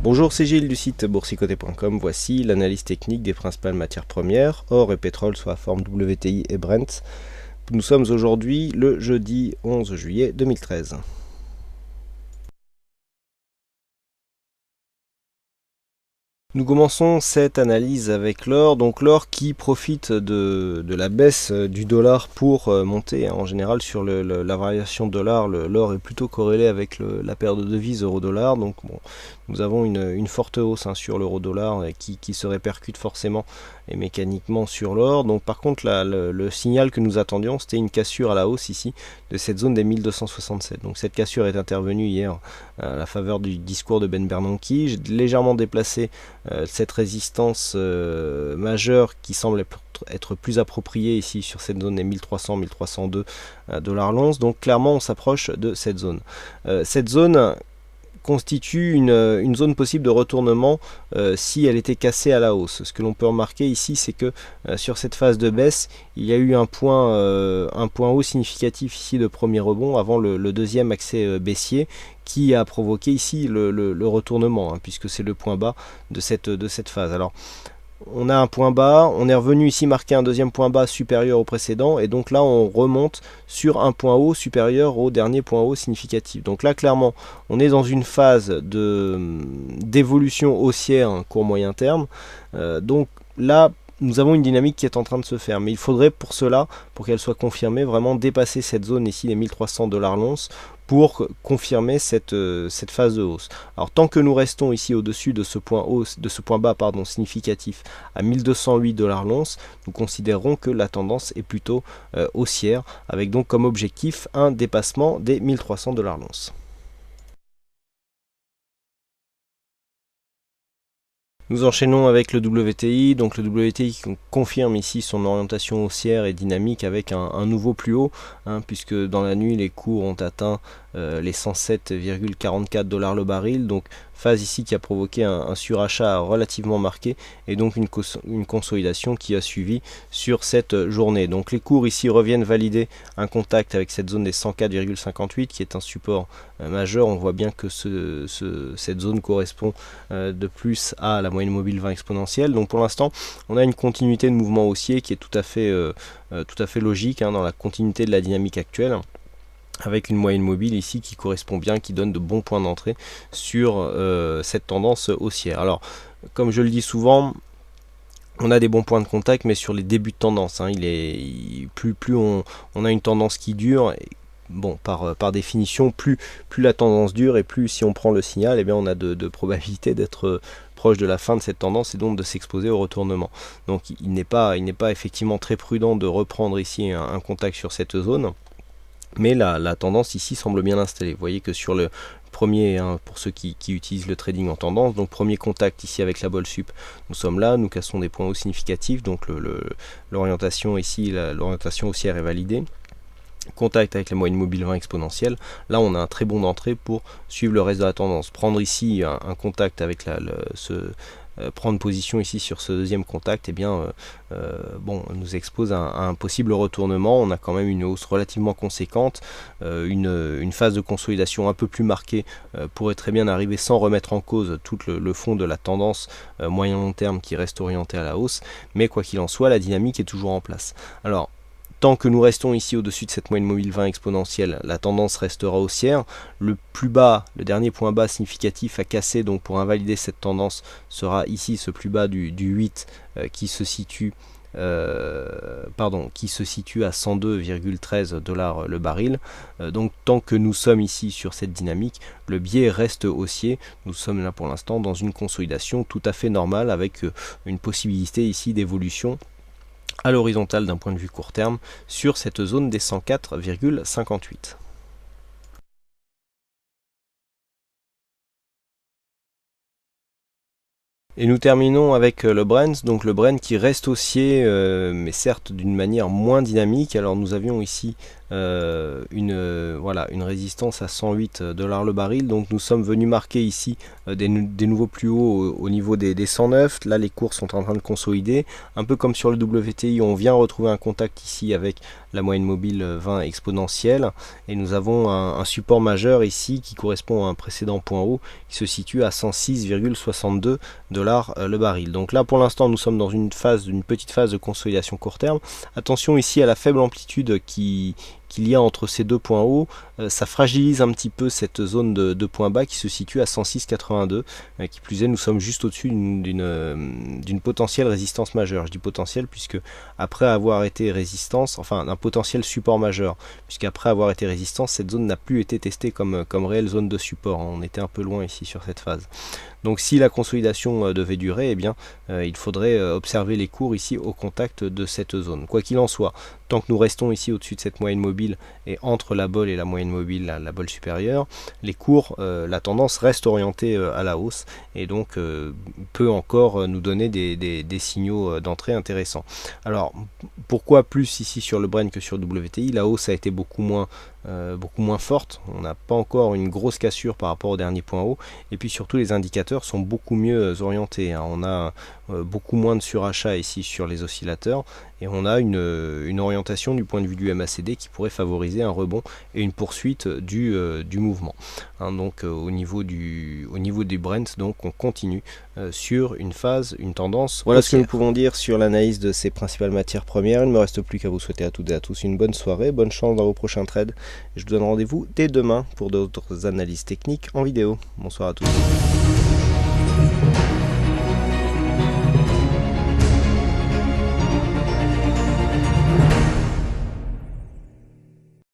Bonjour, c'est Gilles du site boursicoté.com. Voici l'analyse technique des principales matières premières, or et pétrole sous la forme WTI et Brent. Nous sommes aujourd'hui le jeudi 11 juillet 2013. Nous commençons cette analyse avec l'or, donc l'or qui profite de la baisse du dollar pour monter. En général, sur la variation de dollar, l'or est plutôt corrélé avec la paire de devises euro-dollar. Donc bon, nous avons une forte hausse sur l'euro-dollar qui se répercute forcément et mécaniquement sur l'or. Donc par contre, le signal que nous attendions, c'était une cassure à la hausse ici de cette zone des 1267. Donc cette cassure est intervenue hier à la faveur du discours de Ben Bernanke. J'ai légèrement déplacé cette résistance majeure qui semble être plus appropriée ici sur cette zone des 1300-1302 dollars l'once. Donc clairement on s'approche de cette zone. Cette zone constitue une zone possible de retournement si elle était cassée à la hausse. Ce que l'on peut remarquer ici, c'est que sur cette phase de baisse, il y a eu un point haut significatif ici de premier rebond avant le deuxième accès baissier qui a provoqué ici le retournement, puisque c'est le point bas de cette phase. Alors, on a un point bas, on est revenu ici marquer un deuxième point bas supérieur au précédent, et donc là on remonte sur un point haut supérieur au dernier point haut significatif. Donc là clairement on est dans une phase d'évolution haussière court moyen terme, donc là nous avons une dynamique qui est en train de se faire, mais il faudrait pour cela, pour qu'elle soit confirmée, vraiment dépasser cette zone ici, les 1300 dollars l'once, pour confirmer cette phase de hausse. Alors tant que nous restons ici au-dessus de ce point bas significatif à 1208 dollars l'once, nous considérons que la tendance est plutôt haussière, avec donc comme objectif un dépassement des 1300 dollars l'once. Nous enchaînons avec le WTI, donc le WTI confirme ici son orientation haussière et dynamique avec un nouveau plus haut, puisque dans la nuit les cours ont atteint les 107,44 dollars le baril, donc phase ici qui a provoqué un surachat relativement marqué et donc une consolidation qui a suivi sur cette journée. Donc les cours ici reviennent valider un contact avec cette zone des 104,58 qui est un support majeur. On voit bien que cette zone correspond de plus à la moyenne mobile 20 exponentielle. Donc pour l'instant on a une continuité de mouvement haussier qui est tout à fait logique dans la continuité de la dynamique actuelle, avec une moyenne mobile ici qui correspond bien, qui donne de bons points d'entrée sur cette tendance haussière. Alors comme je le dis souvent, on a des bons points de contact, mais sur les débuts de tendance, plus on a une tendance qui dure, bon, par définition, plus la tendance dure et plus, si on prend le signal, on a de probabilité d'être proche de la fin de cette tendance et donc de s'exposer au retournement. Donc il n'est pas effectivement très prudent de reprendre ici un contact sur cette zone, mais la tendance ici semble bien installée. Vous voyez que sur le premier, pour ceux qui utilisent le trading en tendance, donc premier contact ici avec la Bol Sup, nous sommes là, nous cassons des points hauts significatifs, donc l'orientation ici, l'orientation haussière est validée. Contact avec la moyenne mobile 20 exponentielle, là on a un très bon d'entrée pour suivre le reste de la tendance. Prendre ici un contact avec prendre position ici sur ce deuxième contact, nous expose à un possible retournement. On a quand même une hausse relativement conséquente, une phase de consolidation un peu plus marquée pourrait très bien arriver sans remettre en cause tout le fond de la tendance moyen-long terme qui reste orientée à la hausse, mais quoi qu'il en soit, la dynamique est toujours en place. Alors tant que nous restons ici au-dessus de cette moyenne mobile 20 exponentielle, la tendance restera haussière. Le plus bas, le dernier point bas significatif à casser, donc pour invalider cette tendance, sera ici ce plus bas du 8 qui se situe à 102,13 dollars le baril. Donc tant que nous sommes ici sur cette dynamique, le biais reste haussier. Nous sommes là pour l'instant dans une consolidation tout à fait normale, avec une possibilité ici d'évolution à l'horizontale d'un point de vue court terme sur cette zone des 104,58. Et nous terminons avec le Brent, donc le Brent qui reste haussier, mais certes d'une manière moins dynamique. Alors nous avions ici voilà, une résistance à 108 $ le baril. Donc nous sommes venus marquer ici des nouveaux plus hauts au niveau des 109. Là les cours sont en train de consolider, un peu comme sur le WTI, on vient retrouver un contact ici avec la moyenne mobile 20 exponentielle, et nous avons un support majeur ici qui correspond à un précédent point haut qui se situe à 106,62 $ le baril. Donc là pour l'instant nous sommes dans une petite phase de consolidation court terme. Attention ici à la faible amplitude qu'il y a entre ces deux points hauts, ça fragilise un petit peu cette zone de points bas qui se situe à 106,82. Qui plus est, nous sommes juste au-dessus d'une potentielle résistance majeure. Je dis potentielle puisque après avoir été résistance, enfin d'un potentiel support majeur, puisqu'après avoir été résistance, cette zone n'a plus été testée comme réelle zone de support. On était un peu loin ici sur cette phase. Donc si la consolidation devait durer, eh bien, il faudrait observer les cours ici au contact de cette zone. Quoi qu'il en soit, tant que nous restons ici au-dessus de cette moyenne mobile et entre la bole et la moyenne mobile, la bole supérieure, les cours, la tendance reste orientée à la hausse et donc peut encore nous donner des signaux d'entrée intéressants. Alors pourquoi plus ici sur le Brent que sur le WTI? La hausse a été beaucoup moins forte, on n'a pas encore une grosse cassure par rapport au dernier point haut, et puis surtout les indicateurs sont beaucoup mieux orientés, hein. On a beaucoup moins de surachat ici sur les oscillateurs, et on a une orientation du point de vue du MACD qui pourrait favoriser un rebond et une poursuite du mouvement, hein. Donc au niveau du Brent, donc on continue sur une tendance. Voilà haussière. Ce que nous pouvons dire sur l'analyse de ces principales matières premières. Il ne me reste plus qu'à vous souhaiter à toutes et à tous une bonne soirée, bonne chance dans vos prochains trades. Je vous donne rendez-vous dès demain pour d'autres analyses techniques en vidéo. Bonsoir à tous.